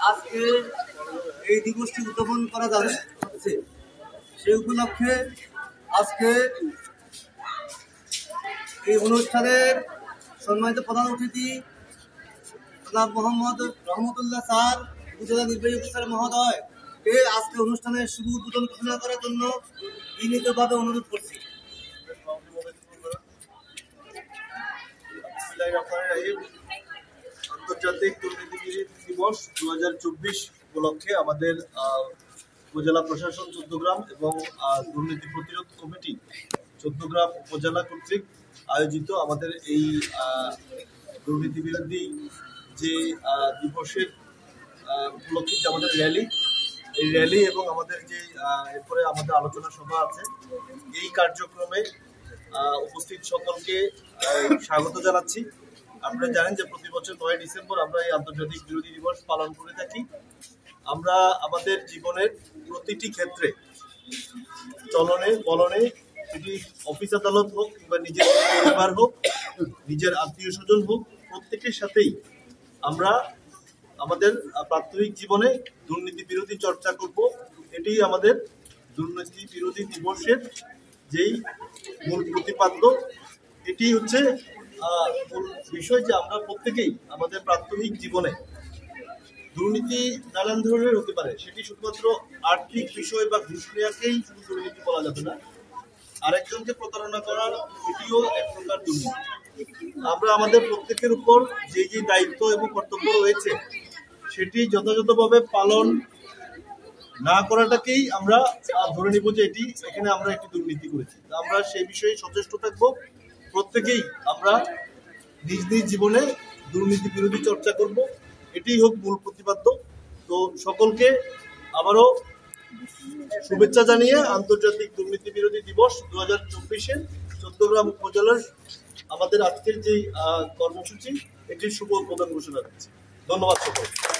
আজকে এই দিবসটি উদযাপন করা যাচ্ছে, সেই উপলক্ষে আজকে এই অনুষ্ঠানের সম্মানিত প্রধান অতিথি জনাব মোহাম্মদ রহমতুল্লাহ স্যার, উপজেলা নির্বাহী অফিসার মহোদয় কে আজকে অনুষ্ঠানের শুভ উদ্বোধন ঘোষণা করার জন্য বিনীতভাবে অনুরোধ করছি। আন্তর্জাতিক দুর্নীতি দিবস 2024 উপলক্ষে আমাদের উপজেলা প্রশাসন চৌদ্দগ্রাম এবং দুর্নীতি প্রতিরোধ কমিটি চৌদ্দগ্রাম উপজেলা কর্তৃক আয়োজিত আমাদের এই দুর্নীতি বিরোধী যে দিবসের উপলক্ষে যে আমাদের র্যালি এবং আমাদের যে এরপরে আমাদের আলোচনা সভা আছে, এই কার্যক্রমে উপস্থিত সকলকে স্বাগত জানাচ্ছি। আপনারা জানেন যে প্রতি বছর 9 ডিসেম্বর আমরা এই আন্তর্জাতিক বিরোধী দিবস পালন করে থাকি। আমরা আমাদের জীবনের প্রতিটি ক্ষেত্রে চলনে বলনে, সেটি অফিস আদালত হোক কিংবা নিজের পরিবার হোক, নিজের আত্মীয় স্বজন হোক, প্রত্যেকের সাথেই আমরা আমাদের প্রাত্যহিক জীবনে দুর্নীতি বিরোধী চর্চা করব। এটি আমাদের দুর্নীতি বিরোধী দিবসের যেই মূল প্রতিপাদ্য, এটি হচ্ছে মূল বিষয় যে আমরা প্রত্যেকেই আমাদের প্রাত্যহিক জীবনে দুর্নীতি নানান ধরনের হতে পারে, সেটি শুধুমাত্র আর্থিক বিষয় বা ঘুষ নেওয়াকেই শুধু দুর্নীতি বলা যাবে না, আরেকজনকে প্রতারণা করার এটিও এক প্রকার দুর্নীতি। আমরা আমাদের প্রত্যেকের উপর যে যে দায়িত্ব এবং কর্তব্য রয়েছে সেটি যথাযথভাবে পালন না করাটাকেই আমরা ধরে নিব যে এখানে আমরা একটি দুর্নীতি করেছি। আমরা সেই বিষয়ে সচেষ্ট থাকবো। প্রত্যেকেই আমরা নিজ নিজ জীবনে দুর্নীতি বিরোধী চর্চা করব, এটি হোক মূল প্রতিপাদ্য। তো সকলকে আবারও শুভেচ্ছা জানিয়ে আন্তর্জাতিক দুর্নীতি বিরোধী দিবস 2024 চৌদ্দগ্রাম উপজেলার আমাদের আজকের যে কর্মসূচি, এটির শুভ উদ্বোধন ঘোষণা করছি। ধন্যবাদ সকলকে।